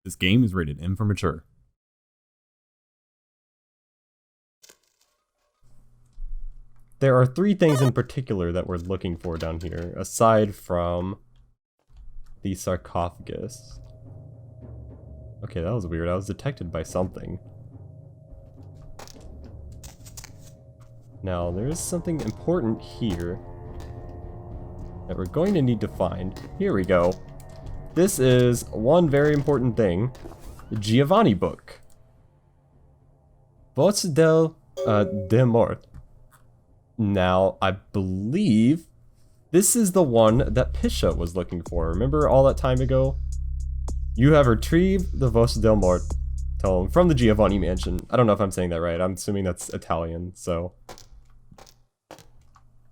This game is rated M for mature. There are three things in particular that we're looking for down here, aside from the sarcophagus. Okay, that was weird. I was detected by something. Now, there is something important here that we're going to need to find. Here we go. This is one very important thing. The Giovanni book. Voz de Mort. Now, I believe this is the one that Pisha was looking for. Remember all that time ago? You have retrieved the Voz del Mort tome from the Giovanni mansion. I don't know if I'm saying that right. I'm assuming that's Italian, so...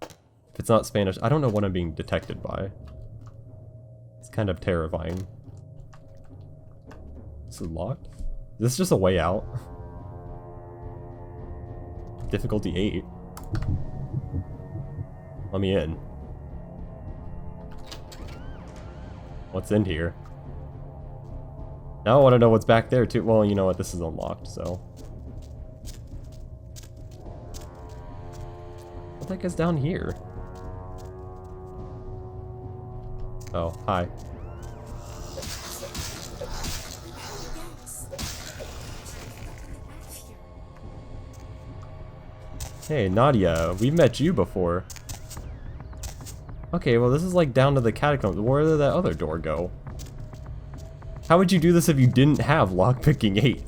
If it's not Spanish, I don't know what I'm being detected by. It's kind of terrifying. This is locked? Is this just a way out? Difficulty 8. Let me in. What's in here? Now I want to know what's back there too. Well, you know what? This is unlocked, so... What the heck is down here? Oh, hi. Hey, Nadia, we've met you before. Okay, well this is like down to the catacombs. Where did that other door go? How would you do this if you didn't have lockpicking 8?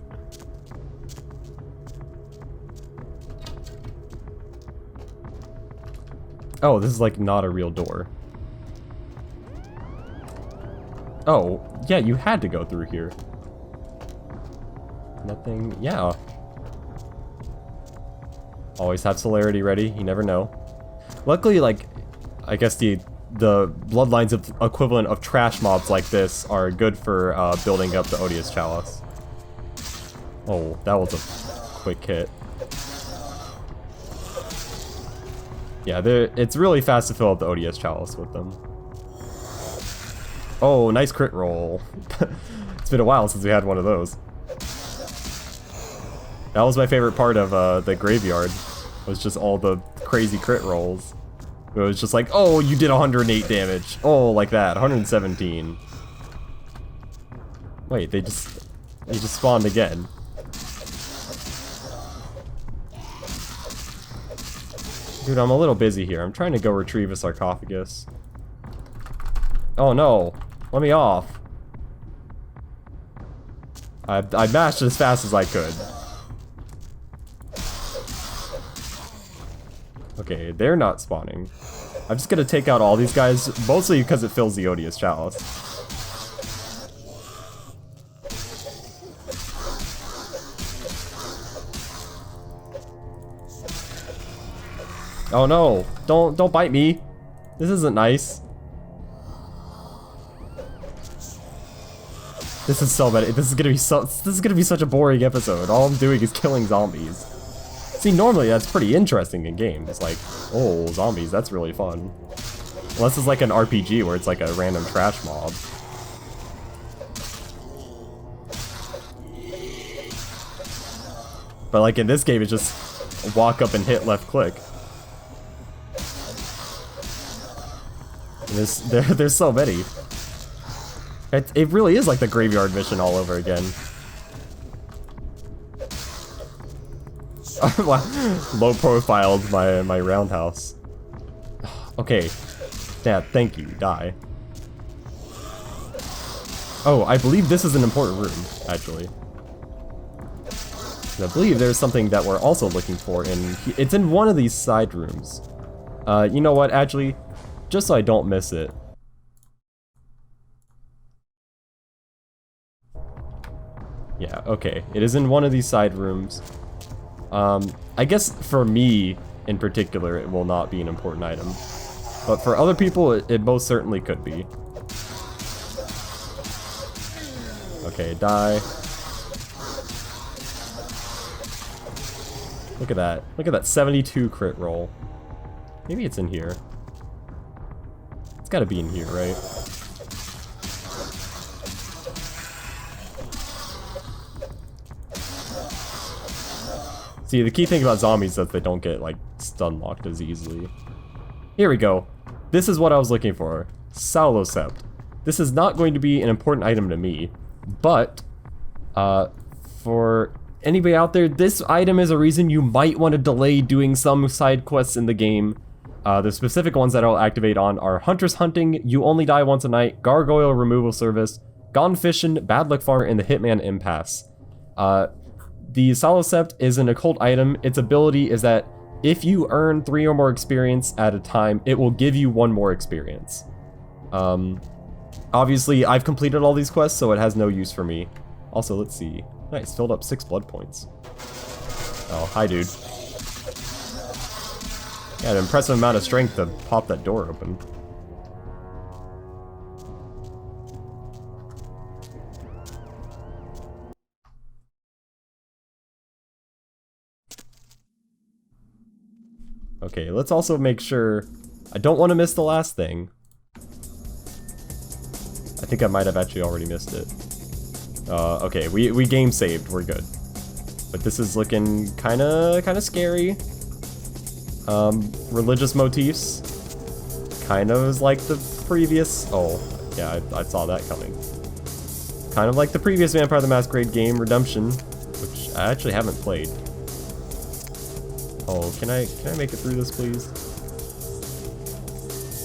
Oh, this is like not a real door. Oh, yeah, you had to go through here. Nothing, yeah. Always have celerity ready, you never know. Luckily, like, I guess the bloodlines of equivalent of trash mobs like this are good for building up the Odious Chalice. Oh, that was a quick hit. Yeah, it's really fast to fill up the Odious Chalice with them. Oh, nice crit roll. It's been a while since we had one of those. That was my favorite part of the graveyard, was just all the crazy crit rolls. It was just like, oh, you did 108 damage. Oh, like that, 117. Wait, they just spawned again. Dude, I'm a little busy here. I'm trying to go retrieve a sarcophagus. Oh no, let me off. I mashed as fast as I could. Okay, they're not spawning. I'm just gonna take out all these guys, mostly because it fills the Odious Chalice. Oh no! Don't bite me! This isn't nice. This is so bad. This is gonna be such a boring episode. All I'm doing is killing zombies. See, normally that's pretty interesting in games. Like, oh, zombies, that's really fun. Unless it's like an RPG where it's like a random trash mob. But like in this game, it's just walk up and hit left click. And there's so many. It really is like the graveyard mission all over again. Low profiled my roundhouse. Okay. Dad, thank you. Die. Oh, I believe this is an important room, actually. I believe there's something that we're also looking for it's in one of these side rooms. You know what, actually, just so I don't miss it. Yeah, okay. It is in one of these side rooms. I guess for me, in particular, it will not be an important item. But for other people, it most certainly could be. Okay, die. Look at that. Look at that 72 crit roll. Maybe it's in here. It's gotta be in here, right? See, the key thing about zombies is that they don't get, like, stun locked as easily. Here we go. This is what I was looking for. Salosept. This is not going to be an important item to me, but for anybody out there, this item is a reason you might want to delay doing some side quests in the game. The specific ones that I'll activate on are Hunter's Hunting, You Only Die Once a Night, Gargoyle Removal Service, Gone Fishin', Bad Luck Farmer, and the Hitman Impasse. The Salosept is an occult item. Its ability is that if you earn 3 or more experience at a time, it will give you 1 more experience. Obviously, I've completed all these quests, so it has no use for me. Also, let's see. Nice, filled up 6 blood points. Oh, hi, dude. Yeah, an impressive amount of strength to pop that door open. Okay, let's also make sure... I don't want to miss the last thing. I think I might have actually already missed it. Okay, we game saved, we're good. But this is looking kinda scary. Religious motifs. Kind of is like the previous... Oh, yeah, I saw that coming. Kind of like the previous Vampire the Masquerade game, Redemption, which I actually haven't played. Oh, can I make it through this, please?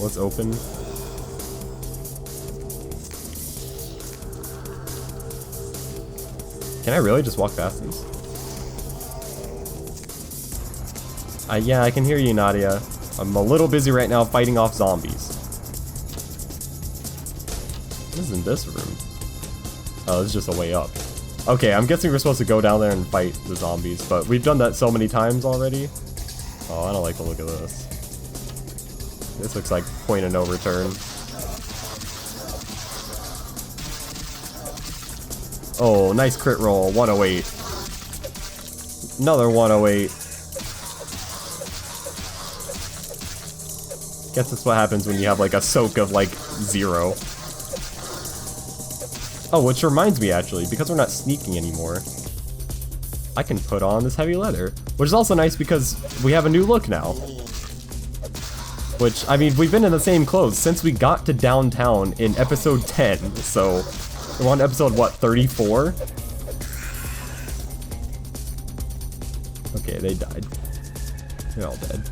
Let's open. Can I really just walk past these? Yeah, I can hear you, Nadia. I'm a little busy right now fighting off zombies. What is in this room? Oh, this is just a way up. Okay, I'm guessing we're supposed to go down there and fight the zombies, but we've done that so many times already. Oh, I don't like the look of this. This looks like point of no return. Oh, nice crit roll, 108. Another 108. Guess that's what happens when you have like a soak of like 0. Oh, which reminds me actually, because we're not sneaking anymore, I can put on this heavy leather, which is also nice because we have a new look now. Which, I mean, we've been in the same clothes since we got to downtown in episode 10, so we're on episode, what, 34? Okay, they died. They're all dead.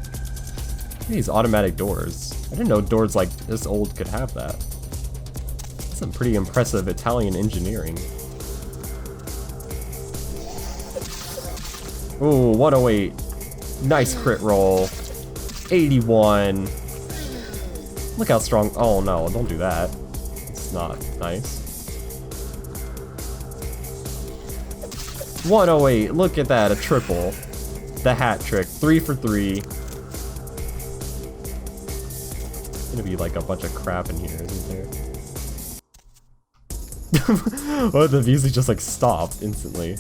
These automatic doors. I didn't know doors like this old could have that. That's some pretty impressive Italian engineering. Ooh, 108. Nice crit roll. 81. Look how strong. Oh no, don't do that. It's not nice. 108. Look at that, a triple. The hat trick. 3 for 3. Gonna be like a bunch of crap in here, isn't there? Oh, the music just like stopped instantly.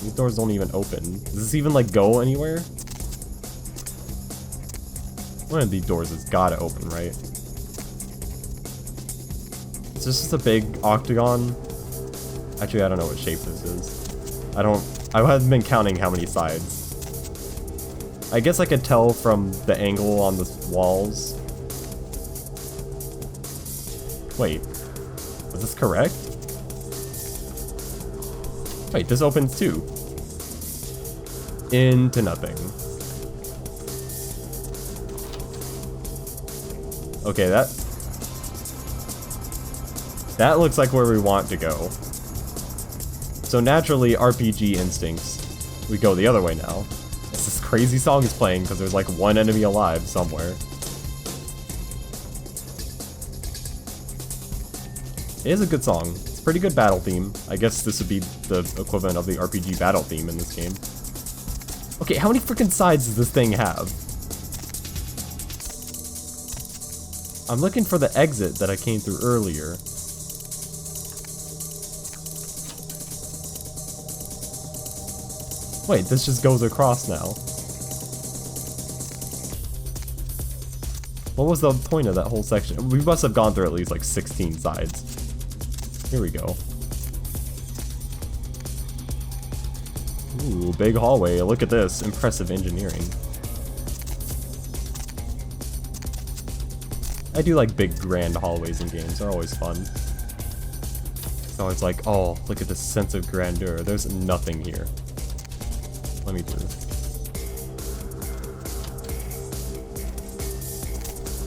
These doors don't even open. Does this even like go anywhere? One of these doors has gotta open, right? Is this just a big octagon? Actually, I don't know what shape this is. I haven't been counting how many sides. I guess I could tell from the angle on the walls. Wait, is this correct? Wait, this opens too. Into nothing. Okay, that looks like where we want to go. So naturally, RPG instincts, we go the other way now. This crazy song is playing because there's like one enemy alive somewhere. It is a good song. It's a pretty good battle theme. I guess this would be the equivalent of the RPG battle theme in this game. Okay, how many freaking sides does this thing have? I'm looking for the exit that I came through earlier. Wait, this just goes across now. What was the point of that whole section? We must have gone through at least like 16 sides. Here we go. Ooh, big hallway. Look at this. Impressive engineering. I do like big grand hallways in games. They're always fun. It's always like, oh, look at this sense of grandeur. There's nothing here. Let me through.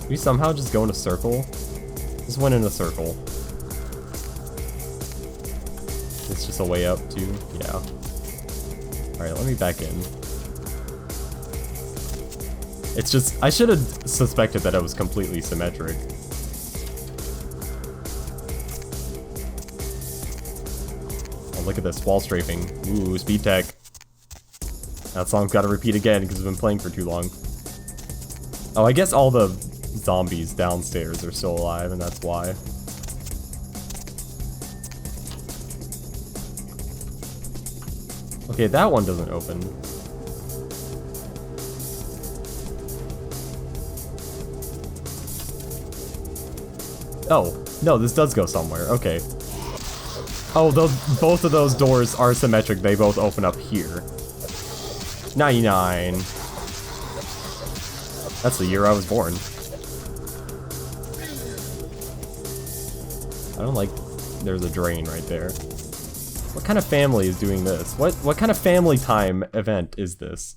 We somehow just go in a circle? Just went in a circle. It's just a way up too? Yeah. Alright, let me back in. It's just, I should have suspected that it was completely symmetric. Oh, look at this, wall strafing. Ooh, speed tech. That song's gotta repeat again because it's been playing for too long. Oh, I guess all the zombies downstairs are still alive, and that's why. Okay, that one doesn't open. Oh, no, this does go somewhere. Okay. Oh, both of those doors are symmetric. They both open up here. 99. That's the year I was born. I don't like... There's a drain right there. What kind of family is doing this? What kind of family time event is this?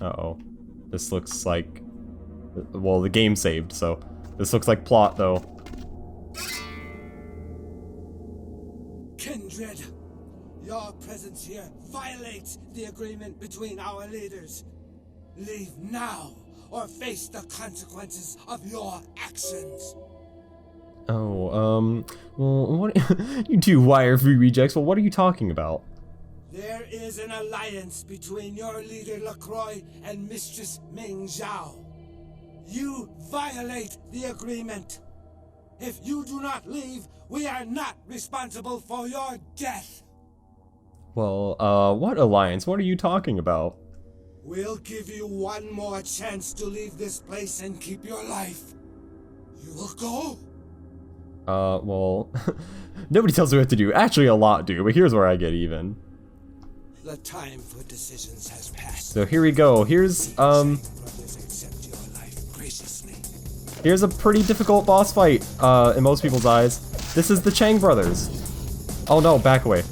Uh-oh. This looks like... Well, the game saved, so... This looks like plot, though. Kindred, your presence here violates the agreement between our leaders. Leave now, or face the consequences of your actions. Oh, well, what... You two wire-free rejects, well, what are you talking about? There is an alliance between your leader LaCroix and Mistress Ming Zhao. You violate the agreement. If you do not leave, we are not responsible for your death. Well, what alliance? What are you talking about? We'll give you one more chance to leave this place and keep your life. You will go? Well, nobody tells me what to do. Actually, a lot do, but here's where I get even. The time for decisions has passed. So here we go. Here's, Chang Brothers accept your life graciously. Here's a pretty difficult boss fight, in most people's eyes. This is the Chang Brothers. Oh no, back away.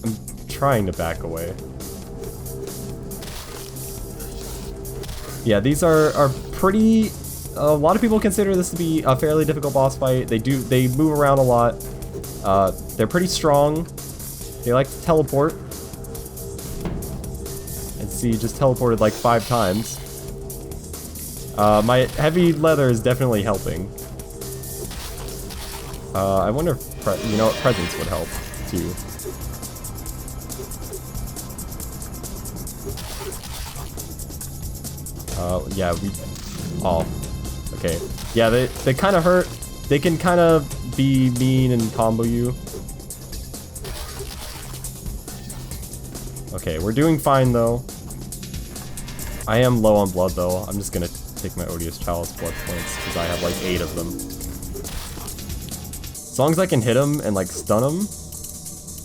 I'm trying to back away. Yeah, these are pretty... A lot of people consider this to be a fairly difficult boss fight. They move around a lot. They're pretty strong. They like to teleport. And see, just teleported like 5 times. My heavy leather is definitely helping. I wonder if, you know what, presents would help, too. Yeah, we... Oh. Okay. Yeah, they kind of hurt. They can kind of be mean and combo you. Okay, we're doing fine, though. I am low on blood, though. I'm just gonna take my Odious Chalice blood points, because I have, like, 8 of them. As long as I can hit him and, like, stun him,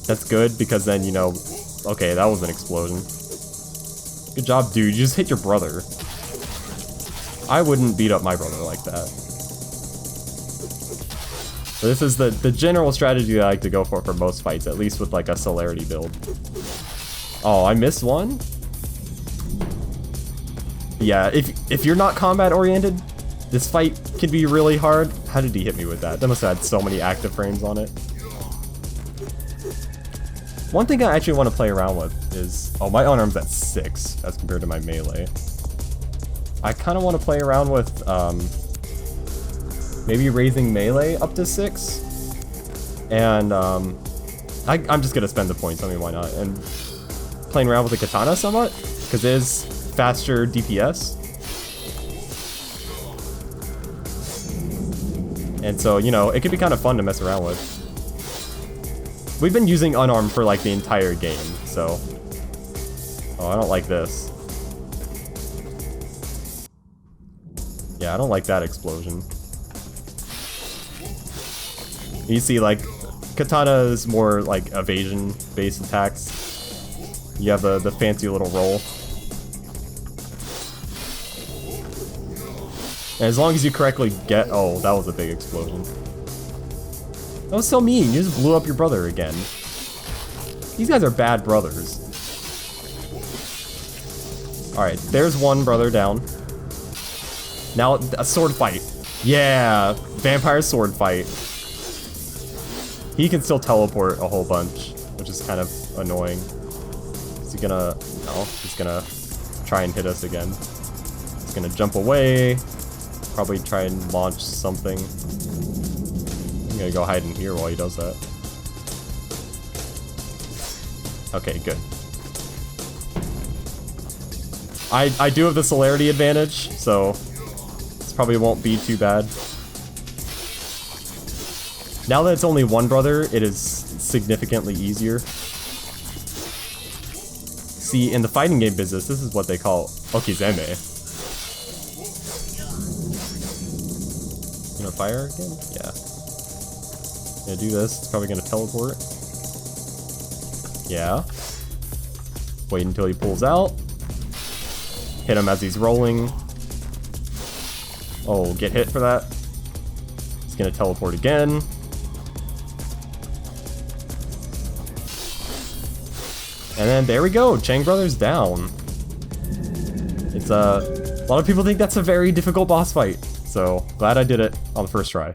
that's good, because then, you know... Okay, that was an explosion. Good job, dude. You just hit your brother. I wouldn't beat up my brother like that. So this is the general strategy that I like to go for most fights, at least with, like, a celerity build. Oh, I missed one? Yeah, if you're not combat oriented, this fight can be really hard. How did he hit me with that? That must have had so many active frames on it. One thing I actually want to play around with is... Oh, my unarm's at 6 as compared to my melee. I kind of want to play around with maybe raising melee up to 6. And I'm just going to spend the points, I mean, why not? And playing around with the katana somewhat, because it is faster DPS. And so, you know, it could be kind of fun to mess around with. We've been using unarmed for like the entire game, so... Oh, I don't like this. Yeah, I don't like that explosion. You see, like, katana is more like evasion-based attacks. You have the fancy little roll. And as long as you correctly get... Oh, that was a big explosion. That was so mean. You just blew up your brother again. These guys are bad brothers. Alright, there's one brother down. Now, a sword fight. Yeah, vampire sword fight. He can still teleport a whole bunch, which is kind of annoying. Is he gonna... No, he's gonna try and hit us again. He's gonna jump away. Probably try and launch something. I'm gonna go hide in here while he does that. Okay, good. I do have the celerity advantage, so this probably won't be too bad. Now that it's only one brother, it is significantly easier. See, in the fighting game business, this is what they call okizeme. Gonna fire again? Yeah. Gonna do this. It's probably gonna teleport. Yeah. Wait until he pulls out. Hit him as he's rolling. Oh, get hit for that. He's gonna teleport again. And then there we go, Chang Brothers down. It's a lot of people think that's a very difficult boss fight, so glad I did it on the first try.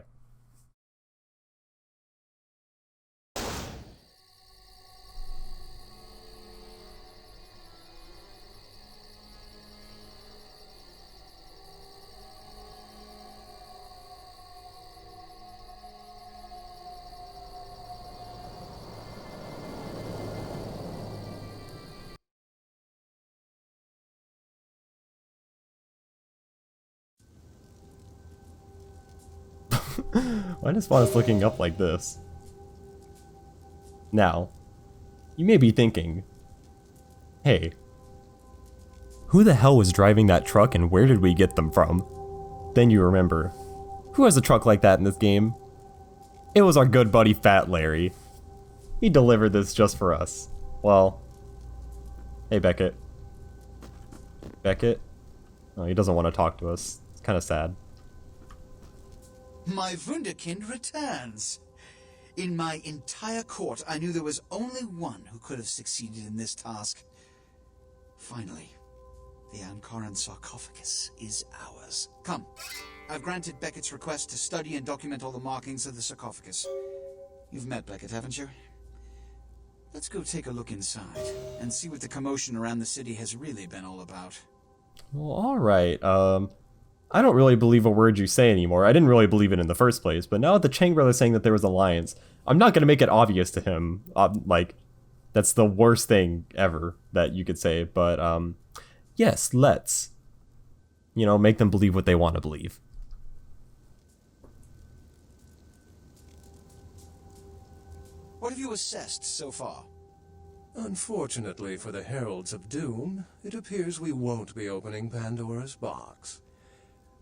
Why does Spawn is looking up like this? Now, you may be thinking, hey, who the hell was driving that truck and where did we get them from? Then you remember, who has a truck like that in this game? It was our good buddy Fat Larry. He delivered this just for us. Well, hey Beckett. Beckett? Oh, he doesn't want to talk to us. It's kind of sad. My Wunderkind returns. In my entire court, I knew there was only one who could have succeeded in this task. Finally, the Ankaran sarcophagus is ours. Come, I've granted Beckett's request to study and document all the markings of the sarcophagus. You've met Beckett, haven't you? Let's go take a look inside and see what the commotion around the city has really been all about. Well, alright, I don't really believe a word you say anymore. I didn't really believe it in the first place, but now that the Chang Brothers saying that there was an alliance, I'm not gonna make it obvious to him. Like, that's the worst thing ever that you could say, but, yes, let's. You know, make them believe what they want to believe. What have you assessed so far? Unfortunately for the Heralds of Doom, it appears we won't be opening Pandora's box.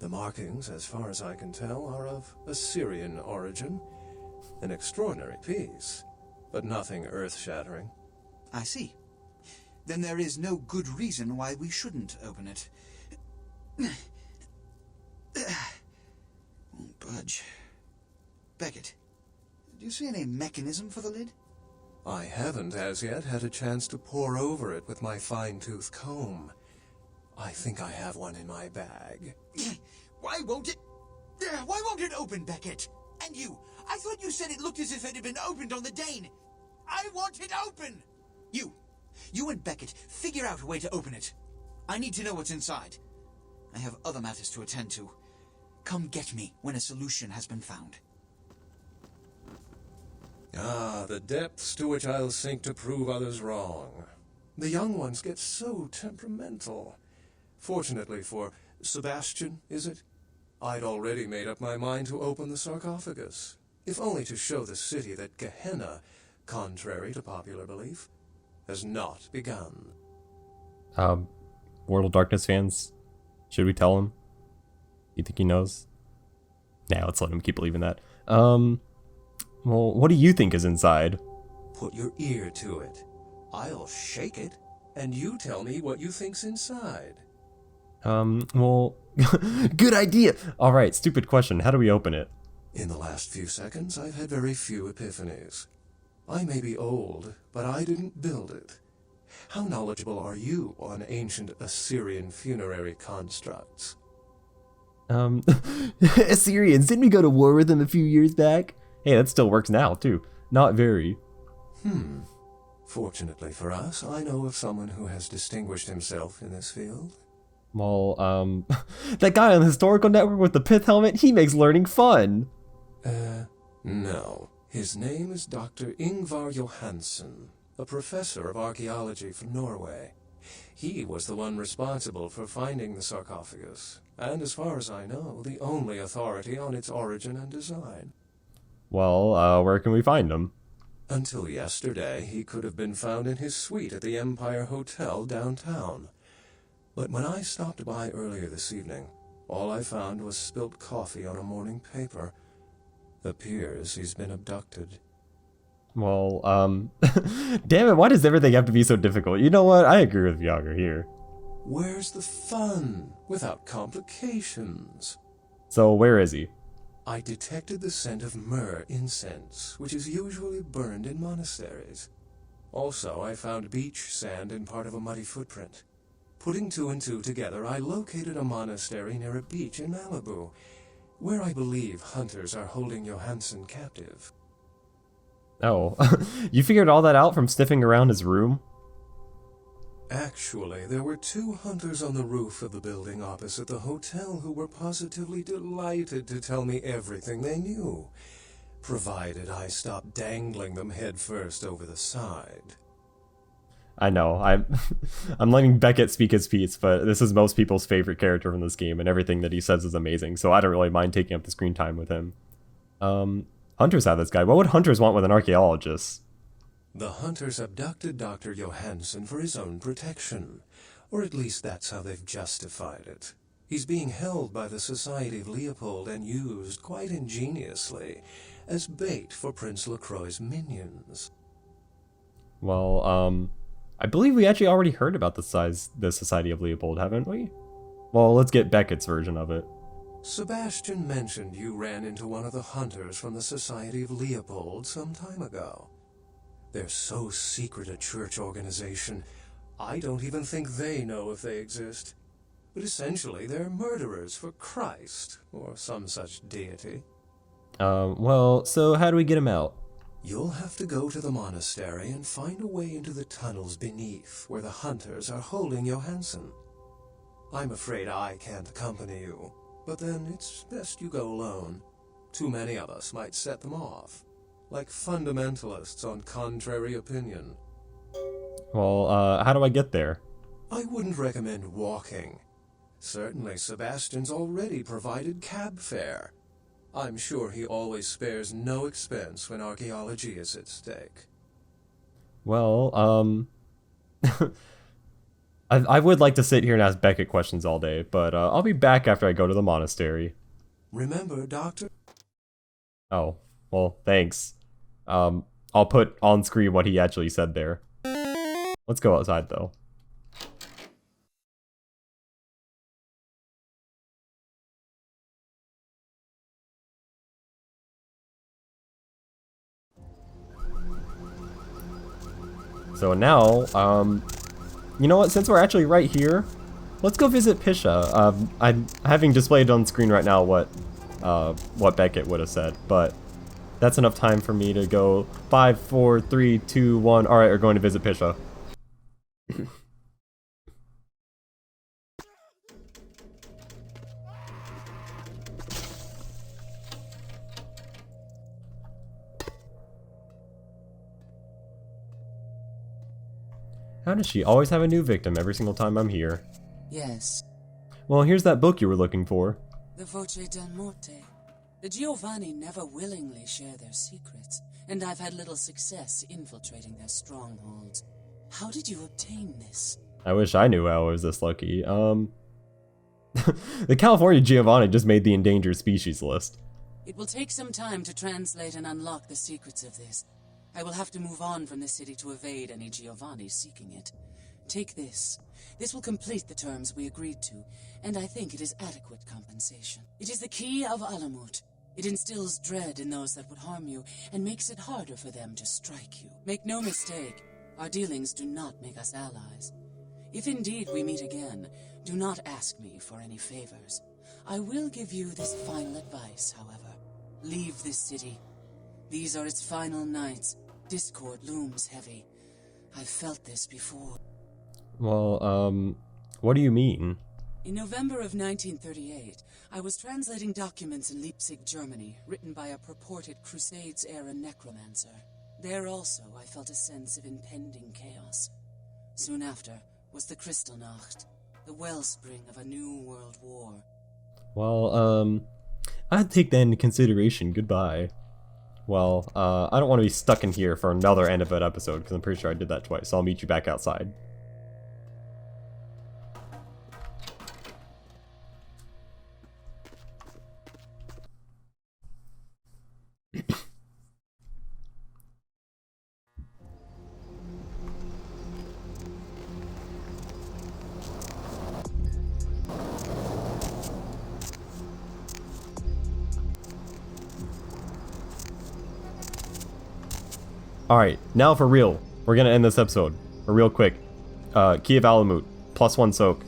The markings, as far as I can tell, are of Assyrian origin. An extraordinary piece, but nothing earth-shattering. I see. Then there is no good reason why we shouldn't open it. Won't budge. Beckett, do you see any mechanism for the lid? I haven't as yet had a chance to pore over it with my fine-tooth comb. I think I have one in my bag. Why won't it open, Beckett? And you, I thought you said it looked as if it had been opened on the Dane. I want it open! You and Beckett, figure out a way to open it. I need to know what's inside. I have other matters to attend to. Come get me when a solution has been found. Ah, the depths to which I'll sink to prove others wrong. The young ones get so temperamental. Fortunately for Sebastian, is it? I'd already made up my mind to open the sarcophagus, if only to show the city that Gehenna, contrary to popular belief, has not begun. World of Darkness fans, should we tell him? You think he knows? Nah, let's let him keep believing that. Well, what do you think is inside? Put your ear to it. I'll shake it, and you tell me what you think's inside. Well, good idea. All right, stupid question. How do we open it? In the last few seconds, I've had very few epiphanies. I may be old, but I didn't build it. How knowledgeable are you on ancient Assyrian funerary constructs? Assyrians, didn't we go to war with them a few years back? Hey, that still works now, too. Not very. Fortunately for us, I know of someone who has distinguished himself in this field. Well, that guy on the Historical Network with the pith helmet, he makes learning fun. No. His name is Dr. Ingvar Johansson, a professor of archaeology from Norway. He was the one responsible for finding the sarcophagus, and as far as I know, the only authority on its origin and design. Well, where can we find him? Until yesterday, he could have been found in his suite at the Empire Hotel downtown. But when I stopped by earlier this evening, all I found was spilt coffee on a morning paper. Appears he's been abducted. Well, damn it, why does everything have to be so difficult? You know what? I agree with Yager here. Where's the fun, without complications? So, where is he? I detected the scent of myrrh incense, which is usually burned in monasteries. Also, I found beach sand in part of a muddy footprint. Putting two and two together, I located a monastery near a beach in Malibu, where I believe hunters are holding Johansson captive. Oh, you figured all that out from sniffing around his room? Actually, there were 2 hunters on the roof of the building opposite the hotel who were positively delighted to tell me everything they knew, provided I stopped dangling them headfirst over the side. I know, I'm letting Beckett speak his piece, but this is most people's favorite character from this game, and everything that he says is amazing, so I don't really mind taking up the screen time with him. Hunters have this guy. What would hunters want with an archaeologist? The hunters abducted Dr. Johansson for his own protection, or at least that's how they've justified it. He's being held by the Society of Leopold and used, quite ingeniously, as bait for Prince LaCroix's minions. Well, I believe we actually already heard about the Society of Leopold, haven't we? Well, let's get Beckett's version of it. Sebastian mentioned you ran into one of the hunters from the Society of Leopold some time ago. They're so secret a church organization, I don't even think they know if they exist. But essentially, they're murderers for Christ, or some such deity. Well, so how do we get him out? You'll have to go to the monastery and find a way into the tunnels beneath, where the hunters are holding Johansson. I'm afraid I can't accompany you, but then it's best you go alone. Too many of us might set them off, like fundamentalists on contrary opinion. Well, how do I get there? I wouldn't recommend walking. Certainly Sebastian's already provided cab fare. I'm sure he always spares no expense when archaeology is at stake. Well, I would like to sit here and ask Beckett questions all day, but I'll be back after I go to the monastery. Remember, Doctor? Oh, well, thanks. I'll put on screen what he actually said there. Let's go outside, though. So now, you know what, since we're actually right here, let's go visit Pisha. I'm having displayed on screen right now what Beckett would have said, but that's enough time for me to go 5, 4, 3, 2, 1. Alright, we're going to visit Pisha. How does she always have a new victim every single time I'm here? Yes, Well, here's that book you were looking for. the Voce del Morte. The Giovanni never willingly share their secrets, and I've had little success infiltrating their strongholds. How did you obtain this? I wish I knew I was this lucky. The California Giovanni just made the endangered species list. It will take some time to translate and unlock the secrets of this. I will have to move on from the city to evade any Giovanni seeking it. Take this. This will complete the terms we agreed to, and I think it is adequate compensation. It is the key of Alamut. It instills dread in those that would harm you, and makes it harder for them to strike you. Make no mistake, our dealings do not make us allies. If indeed we meet again, do not ask me for any favors. I will give you this final advice, however. Leave this city. These are its final nights. Discord looms heavy. I've felt this before. Well, what do you mean? In November of 1938, I was translating documents in Leipzig, Germany, written by a purported Crusades-era necromancer. There also, I felt a sense of impending chaos. Soon after was the Kristallnacht, the wellspring of a new world war. Well, I'd take that into consideration. Goodbye. Well, I don't want to be stuck in here for another end of an episode, because I'm pretty sure I did that twice, so I'll meet you back outside. Alright, now for real. We're gonna end this episode. Real quick. Key of Alamut. +1 soak.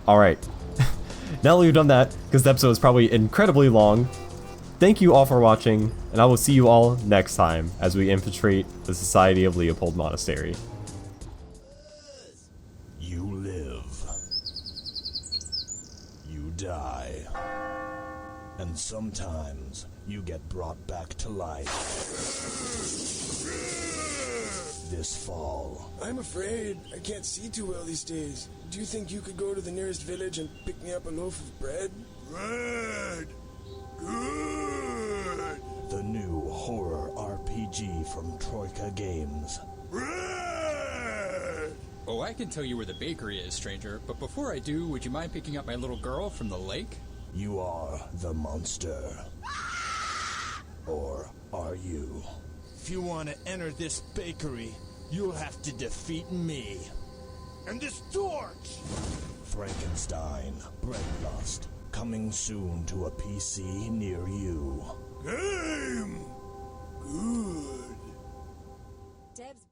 Alright. Now that we've done that, because the episode is probably incredibly long, thank you all for watching, and I will see you all next time as we infiltrate the Society of Leopold Monastery. You live. You die. And sometimes you get brought back to life. This fall. I'm afraid I can't see too well these days. Do you think you could go to the nearest village and pick me up a loaf of bread? Bread! Good! The new horror RPG from Troika Games. Bread! Oh, I can tell you where the bakery is, stranger, but before I do, would you mind picking up my little girl from the lake? You are the monster. Or are you? If you want to enter this bakery, you'll have to defeat me. And this torch! Frankenstein, Breadlust, coming soon to a PC near you. Game! Good.